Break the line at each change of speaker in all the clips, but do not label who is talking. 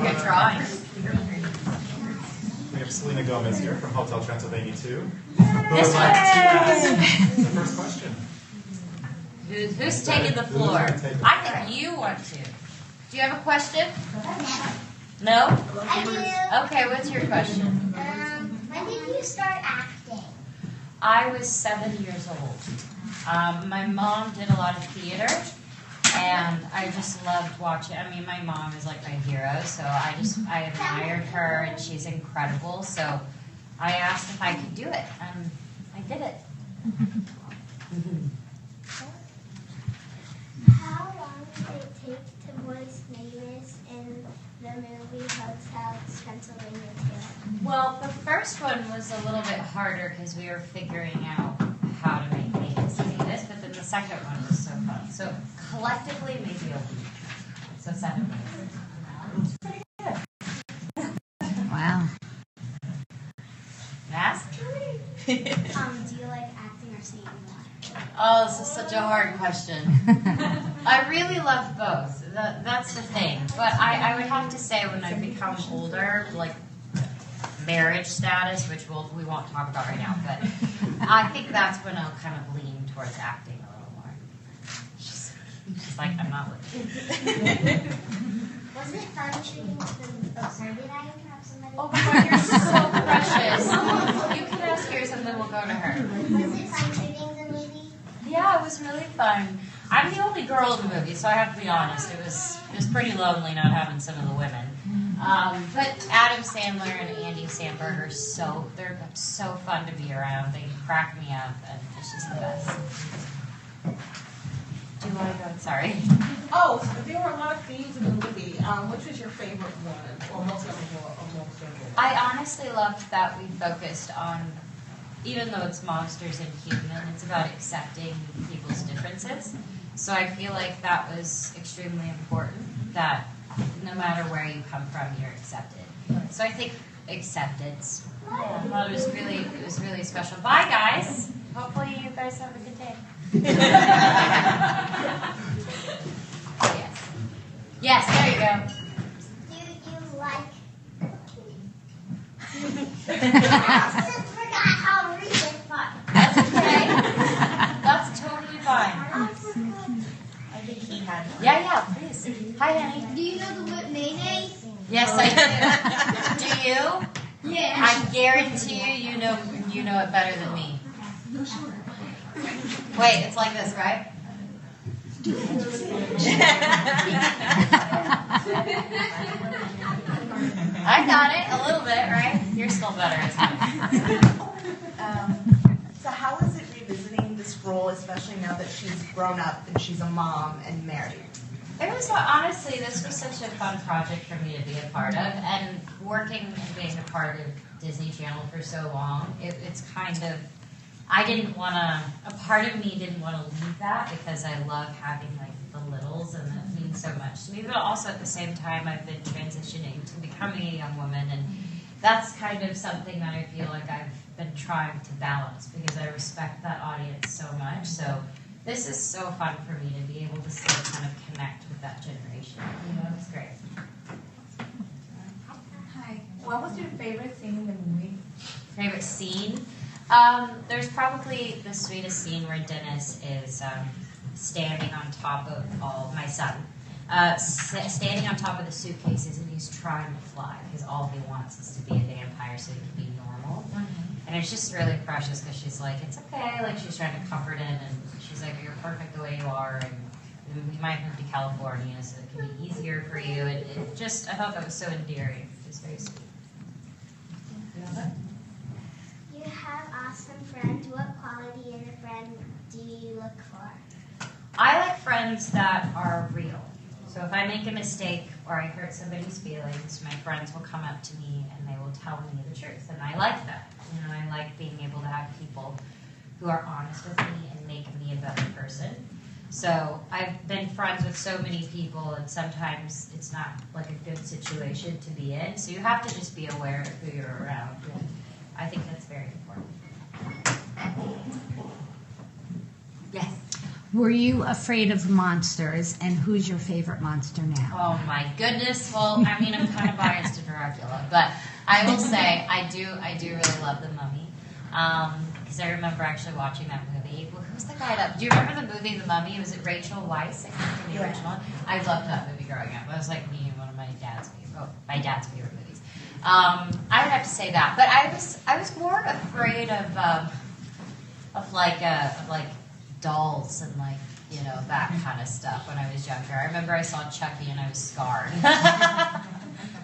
Good drawing.
We have Selena Gomez here from Hotel Transylvania 2. Who would like to ask the first question?
Who's taking the floor? I think you want to. Do you have a question? No?
I do.
Okay, what's your question?
When did you start acting?
I was 7 years old. My mom did a lot of theater, and I just loved watching. I mean, my mom is like my hero, so I admired her, and she's incredible. So I asked if I could do it, and I did it.
How long did it take to voice Mavis in the movie Hotel Transylvania 2?
Well, the first one was a little bit harder because we were figuring out how to make Mavis Mavis, but then the second one was so fun. So collectively, maybe a week. So 7 weeks. Pretty good.
Wow.
Ask?
Do you like acting or singing more?
Oh, this is such a hard question. I really love both. That's the thing. But I would have to say when I become older, like marriage status, which we won't talk about right now, but I think that's when I'll kind of lean towards acting a little more. She's like, I'm not looking.
Was it fun shooting the... Oh, sorry, did I interrupt somebody?
Oh my God, you're so precious. You can ask yours and then we'll go to her.
Was it fun shooting the movie?
Yeah, it was really fun. I'm the only girl in the movie, so I have to be honest. It was pretty lonely not having some of the women. But Adam Sandler and Andy Samberg they're so fun to be around. They crack me up, and it's just the best. Do you want to go? Sorry.
Oh, so there were a lot of themes in the movie. Which was your favorite one, or most memorable?
I honestly loved that we focused on, even though it's monsters and human, it's about accepting people's differences. So I feel like that was extremely important, that no matter where you come from, you're accepted. So I think acceptance. I thought it was really special. Bye, guys. Hopefully you guys have a good day. Yes. Yes, there you go.
Do you like... I just forgot how to read this part.
That's okay. That's totally fine.
I think he had one.
Yeah, please. Hi, honey.
Do you know the word mayonnaise?
Yes, I do. Do you?
Yeah.
I guarantee you know it better than me. Wait, it's like this, right? I got it a little bit, right? You're still better. It's fine.
So how is it revisiting this role, especially now that she's grown up and she's a mom and married?
It was honestly, this was such a fun project for me to be a part of, and working and being a part of Disney Channel for so long, it's kind of, a part of me didn't want to leave that because I love having like the littles and that means so much to me, but also at the same time I've been transitioning to becoming a young woman, and that's kind of something that I feel like I've been trying to balance because I respect that audience so much. So this is so fun for me to be able to still kind of connect with that generation. You know, it's great.
Hi. What was your favorite scene in the movie?
Favorite scene? There's probably the sweetest scene where Dennis is standing on top of my son, standing on top of the suitcases, and he's trying to fly because all he wants is to be a vampire so he can be normal. And it's just really precious because she's like, it's okay, like she's trying to comfort him, and she's like, you're perfect the way you are, and we might move to California so it can be easier for you. And it just, I thought that was so endearing. It was very sweet.
You have awesome friends. What quality in a friend do you look for?
I like friends that are real. So if I make a mistake or I hurt somebody's feelings, my friends will come up to me and they will tell me the truth. And I like that. You know, I like being able to have people who are honest with me and make me a better person. So I've been friends with so many people, and sometimes it's not like a good situation to be in. So you have to just be aware of who you're around. And I think that's very important. Yes.
Were you afraid of monsters, and who's your favorite monster now?
Oh my goodness. Well, I mean, I'm kind of biased to Dracula, but I will say I do really love The Mummy. Because I remember actually watching that movie. Well, who's the guy that? Do you remember the movie The Mummy? Was it Rachel Weisz? I think in the original. I loved that movie growing up. It was like me and one of my dad's favorite movies. I would have to say that, but I was more afraid of dolls and that kind of stuff when I was younger. I remember I saw Chucky and I was scarred.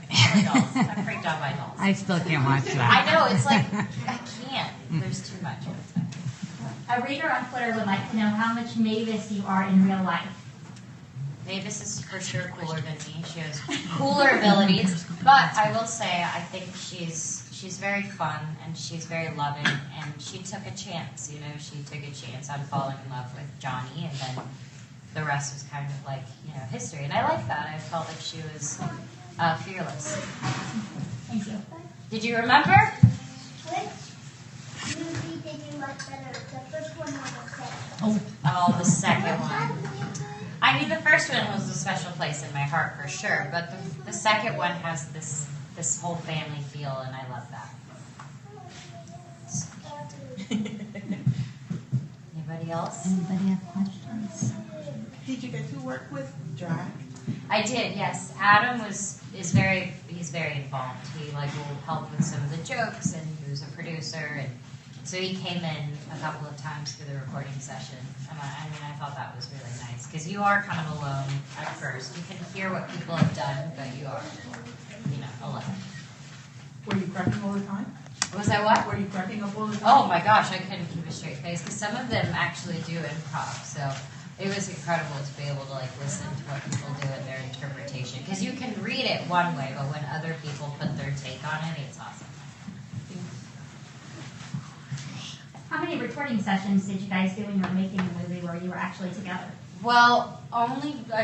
Dolls. I'm freaked out by dolls.
I still can't watch that.
I know, it's like, I can't. There's too much.
A reader on Twitter would like to know how much Mavis you are in real life.
Mavis is for sure cooler than me. She has cooler abilities, but I will say I think she's very fun and she's very loving, and she took a chance. She took a chance on falling in love with Johnny, and then the rest was kind of like history. And I like that. I felt like she was fearless.
Thank you.
Did you remember?
Which movie did you like better? The first one or the second?
Oh, the second one. I mean, the first one was a special place in my heart for sure, but the second one has this whole family feel, and I love that. Anybody else?
Anybody have questions?
Did you get to work with drag?
I did, yes. Adam he's very involved. He will help with some of the jokes, and he was a producer, and so he came in a couple of times for the recording session. And I thought that was really nice, because you are kind of alone at first. You can hear what people have done, but you are, alone.
Were you cracking all the time?
Was that what?
Were you cracking up all the time?
Oh my gosh, I couldn't keep a straight face, because some of them actually do improv. So it was incredible to be able to listen to what people do in their interpretation, because you can read it one way, but when other people put their take on it, it's awesome.
How many recording sessions did you guys do when you were making the movie where you were actually together?
Well, I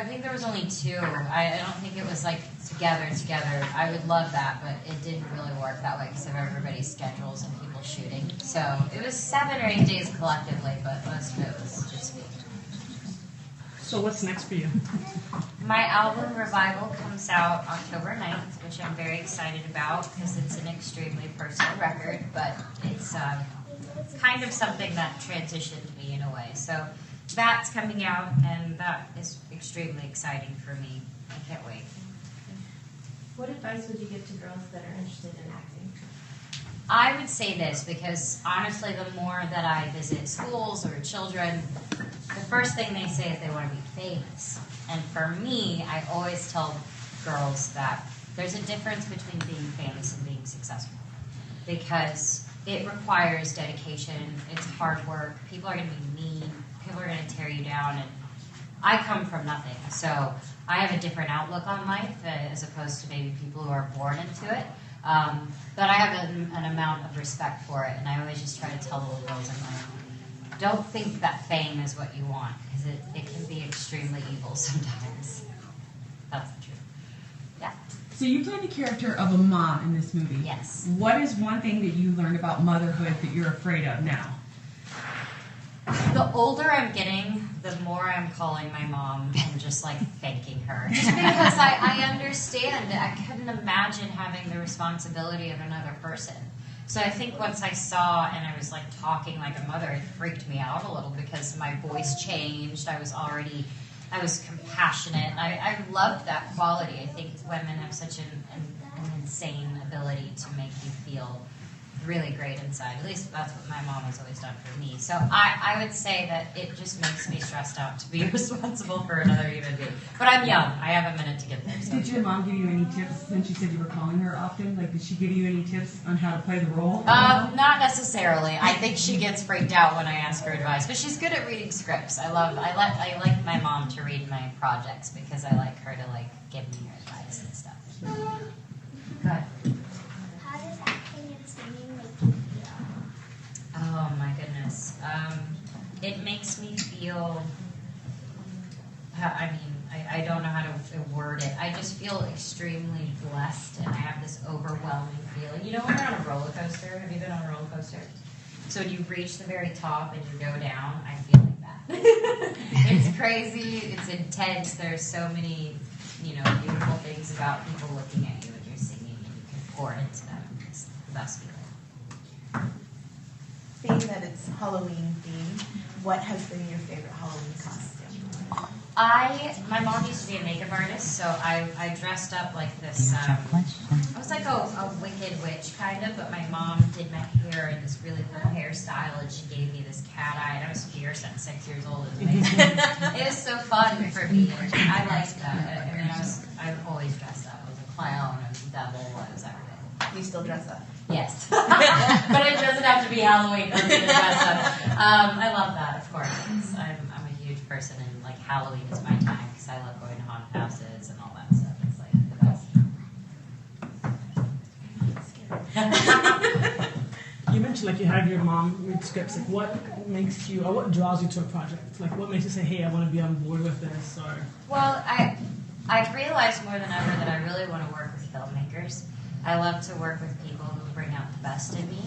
think there was only 2. I don't think it was together. I would love that, but it didn't really work that way because of everybody's schedules and people shooting. So it was 7 or 8 days collectively, but most of it was just me.
So what's next for you?
My album Revival comes out October 9th, which I'm very excited about because it's an extremely personal record, but it's kind of something that transitioned me in a way. So that's coming out, and that is extremely exciting for me. I can't wait.
What advice would you give to girls that are interested in acting?
I would say this, because honestly, the more that I visit schools or children, the first thing they say is they want to be famous. And for me, I always tell girls that there's a difference between being famous and being successful, because it requires dedication, it's hard work, people are going to be mean, people are going to tear you down, and I come from nothing, so I have a different outlook on life as opposed to maybe people who are born into it. But I have an amount of respect for it, and I always just try to tell little girls in my own, don't think that fame is what you want, because it can be extremely evil sometimes. That's the truth. Yeah.
So you played the character of a mom in this movie.
Yes.
What is one thing that you learned about motherhood that you're afraid of now?
The older I'm getting, the more I'm calling my mom and just thanking her. Just because I understand. I couldn't imagine having the responsibility of another person. So I think once I saw and I was talking like a mother, it freaked me out a little because my voice changed. I was compassionate. I loved that quality. I think women have such an insane ability to make you feel really great inside. At least that's what my mom has always done for me. So I would say that it just makes me stressed out to be responsible for another human being. But I'm young. I have a minute to get there. So.
Did your mom give you any tips since you said you were calling her often? Did she give you any tips on how to play the role?
Not necessarily. I think she gets freaked out when I ask her advice. But she's good at reading scripts. I like my mom to read my projects because I like her to give me her advice and stuff. Good.
How does acting and singing make you feel?
Oh my goodness. feel, I mean, I don't know how to word it. I just feel extremely blessed, and I have this overwhelming feeling. You know when you're on a roller coaster? Have you been on a roller coaster? So when you reach the very top and you go down, I feel like that. It's crazy. It's intense. There's so many, beautiful things about people looking at you when you're singing, and you can pour into them. It's the best feeling.
Being that it's Halloween themed, what has been your favorite Halloween costume?
My mom used to be a makeup artist, so I dressed up like this. I was like a wicked witch kind of, but my mom did my hair in this really cool hairstyle, and she gave me this cat eye, and I was fierce at 6 years old. It was amazing. It was so fun for me. I liked that. I mean, I always dressed up. I was a clown, I was a devil, I was everything.
Do you still dress up?
Yes. But it doesn't have to be Halloween for me to dress up. I love that, of course. I'm a huge person, and like Halloween is my time because I love going to haunted houses and all that stuff. It's like the best.
You mentioned like you have your mom read scripts. Like what makes you, or what draws you to a project? Like what makes you say, hey, I want to be on board with this? Or
Well, I've realized more than ever that I really want to work with filmmakers. I love to work with people who bring out the best in me.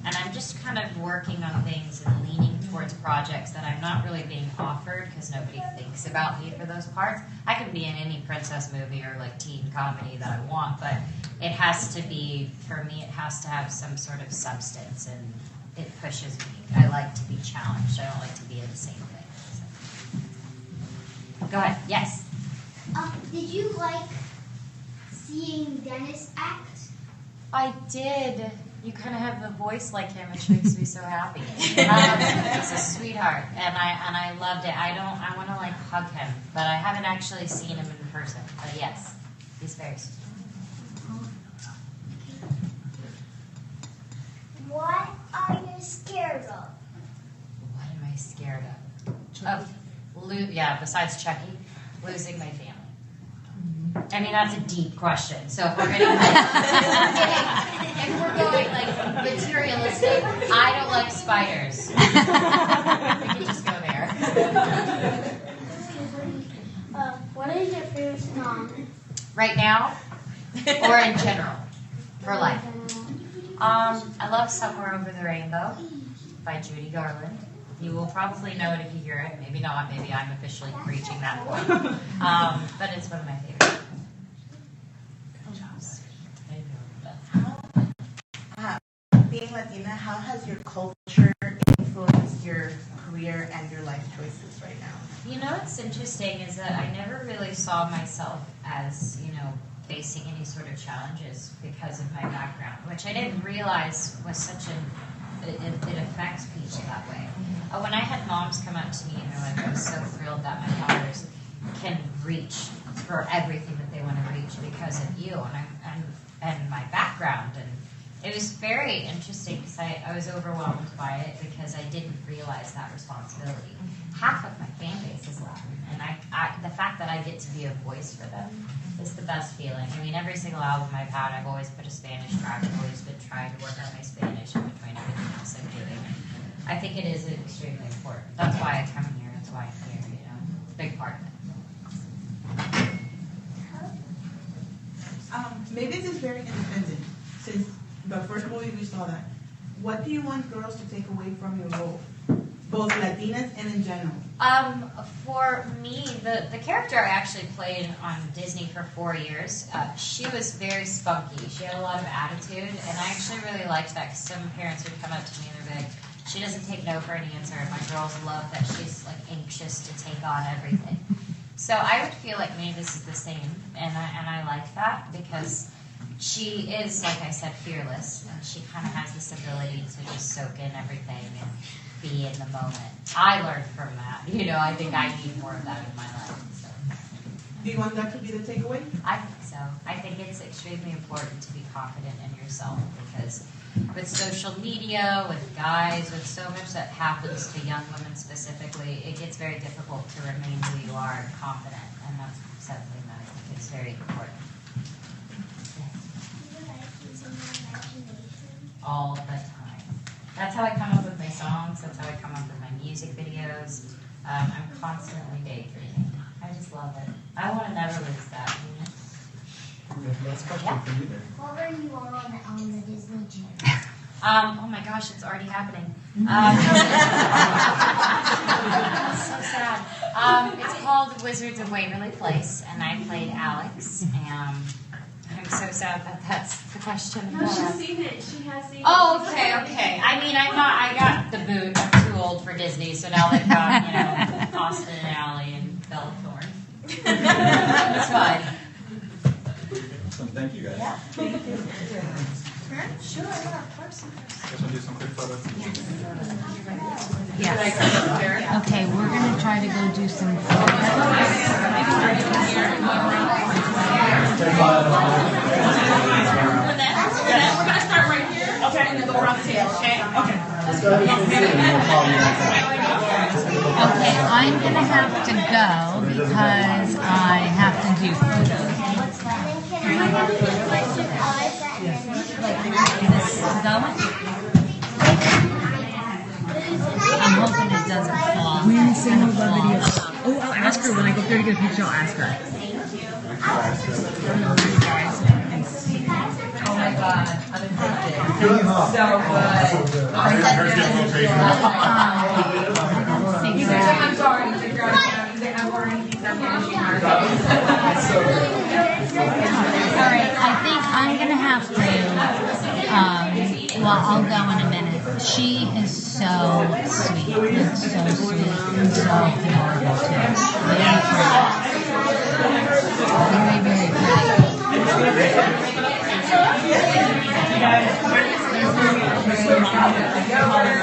And I'm just kind of working on things and leaning towards projects that I'm not really being offered because nobody thinks about me for those parts. I can be in any princess movie or like teen comedy that I want, but it has to be, for me, it has to have some sort of substance, and it pushes me. I like to be challenged. I don't like to be in the same thing. So. Go ahead. Yes?
Did you like seeing Dennis act?
I did. You kind of have the voice like him, which makes me so happy. He's a sweetheart, and I loved it. I want to like hug him, but I haven't actually seen him in person. But yes, he's very sweet.
What are you scared of?
What am I scared of? Besides Chucky, losing my family. I mean, that's a deep question. So if we're going like materialistic, I don't like spiders. We can just go there.
What is your favorite song?
Right now, or in general, for life. I love "Somewhere Over the Rainbow" by Judy Garland. You will probably know it if you hear it. Maybe not. Maybe I'm officially reaching that point. But it's one of my favorites.
Being Latina, how has your culture influenced your career and your life choices right now?
You know what's interesting is that I never really saw myself as, facing any sort of challenges because of my background, which I didn't realize was such it affects people that way. When I had moms come up to me and they're like, I'm so thrilled that my daughters can reach for everything that they want to reach because of you and my background. And it was very interesting because I was overwhelmed by it because I didn't realize that responsibility. Half of my fan base is Latin, and the fact that I get to be a voice for them is the best feeling. I mean, every single album I've had, I've always put a Spanish track. I've always been trying to work on my Spanish in between everything else I'm doing. I think it is extremely important. That's why I come here. That's why I'm here. Big part of it.
Maybe this is very independent. Since the first movie we saw that, what do you want girls to take away from your role, both Latinas and in general?
For me, the character I actually played on Disney for 4 years, she was very spunky. She had a lot of attitude, and I actually really liked that because some parents would come up to me and they'd be like, she doesn't take no for an answer, and my girls love that she's like anxious to take on everything. So I would feel like maybe this is the same, and I like that because she is, like I said, fearless, and she kind of has this ability to just soak in everything and be in the moment. I learned from that. I think I need more of that in my life. So.
Do you want that to be the takeaway?
I think so. I think it's extremely important to be confident in yourself because with social media, with guys, with so much that happens to young women specifically, it gets very difficult to remain who you are and confident, and that's something that I think is very important. All the time. That's how I come up with my songs. That's how I come up with my music videos. I'm constantly daydreaming. I just love it. I want to never lose that.
Last question for you there.
What were you on the Disney Channel?
Oh my gosh, it's already happening. So sad. It's called Wizards of Waverly Place, and I played Alex. And I'm so sad that that's the question.
No, she's seen it. She has seen it.
Oh, okay. I mean, I got the boot. I'm too old for Disney, so now they've got, Austin and Ally and Bella Thorne. It's fine.
Awesome. Thank you guys.
Yeah. Sure, yeah, of course.
Just want to do some quick photos.
Yes. Okay, we're gonna try to go do some photos.
We're gonna start right here. Okay. And then go around the table, okay? Okay.
Okay, I'm gonna have to go because I have to do photos. This is going? I'm hoping it doesn't fall.
We didn't say no about video. Oh, I'll ask her when I go there to get a picture. I'll ask her.
Oh my God. I'm addicted.
Good, huh?
So good.
Hers getting a little crazy.
I'm sorry. I'm worrying these are finishing our
Alright, I think I'm gonna have to, well, I'll go in a minute. She is so sweet, and so sweet, and so adorable too. Very pretty. Very, very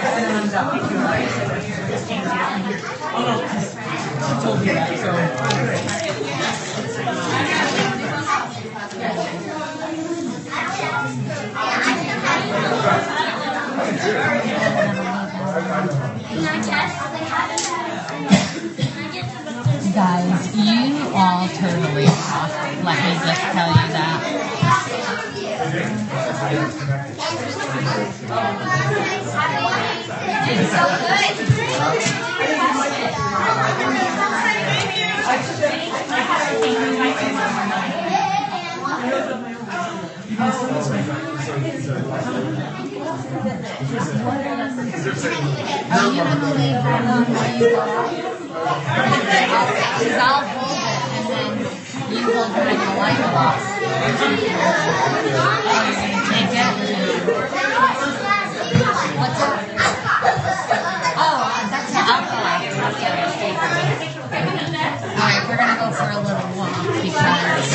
Guys, you all totally rock. Let me just tell you that.
It's so good.
Are you gonna leave her alone while you go? Because I'll hold it and then you hold her and the light off. Oh, you're gonna take it? What's that? Oh, that's an alcohol. Alright, we're gonna go for a little walk because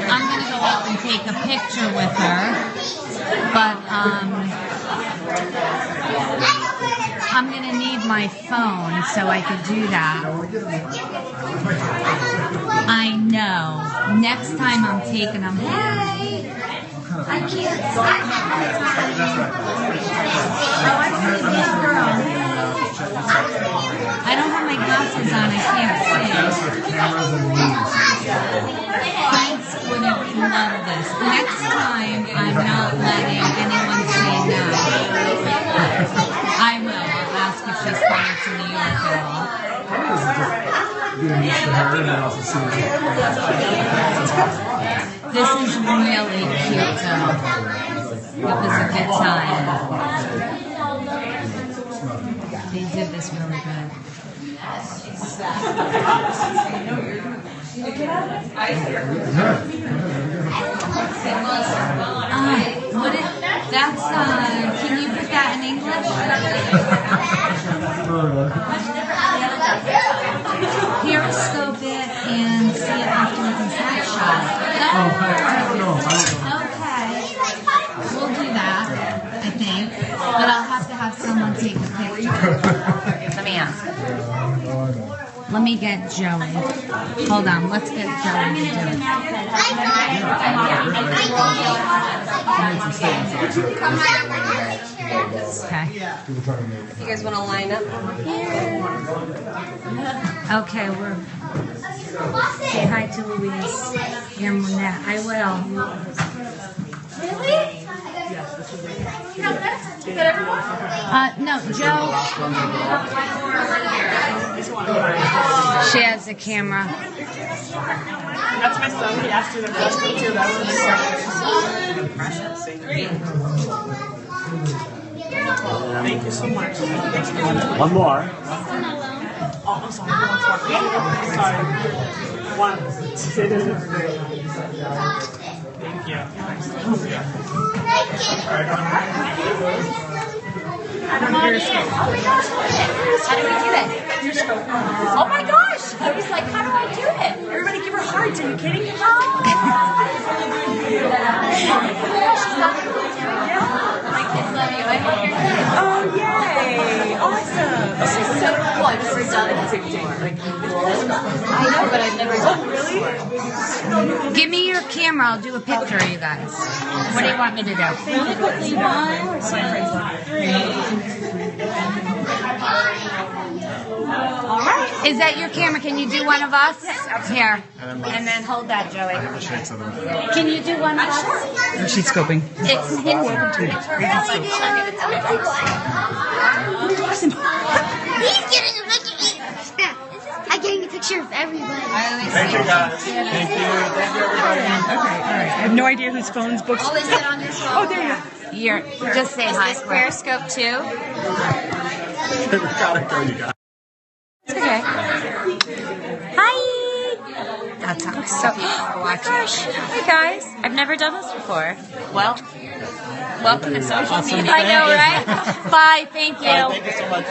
I'm gonna go out and take a picture with her. But I'm gonna need my phone so I could do that. I know. Next time I'm taking them. Hey, I can't. Oh, I see a big girl. I don't have my glasses on. I can't see. Kids would have loved this. Next time, I'm not letting anyone say no. I will. I'll ask if she's coming to New York at all. This is really cute, though. It was a good time. They did this really good. That's, can you put that in English? Periscope it and see it afterwards in Snapshot. Okay. We'll do that, I think. But I'll have to have someone take a picture. Let me ask. Let me get Joey. Hold on, let's get Joey to do it. Okay.
You guys want to line up?
Okay, we're. Say hi to Louise. Your Monette. I will.
Really?
Yes, this is like.
No, Joe. She has a camera.
That's my son. He asked you the question too. That was Thank you so much.
One more.
Oh, I'm sorry. Sorry. One. Thank you.
Oh my gosh, how do we do it? Oh my gosh! I was like, how do I do it?
Everybody give her hearts. Are you kidding?
She's not my kids love you. I love your kids.
Oh, yay! Awesome.
This is so cool. I've never done it. I know, but I've never done it.
Really?
Give me your camera. I'll do a picture of you guys. What do you want me to do?
Really quickly, 1, 2, 3.
All right. Is that your camera? Can you do one of us? Here. And then hold that, Joey. Can you do one of us?
She's scoping.
It's
He's getting a picture. I'm getting a picture of everybody.
Thank you, guys. Thank you. Thank you, everybody.
Okay, all right. I have no idea whose phone's booked.
Oh, is it on your phone?
Oh, there you go.
You're just say hi.
Is this Periscope too?
Gotta go, you guys.
It's okay. Hi. That sounds so. Oh my gosh. Hey guys, I've never done this before. Well, welcome to social media. I know, right? Bye. Thank you.
Thank you so much.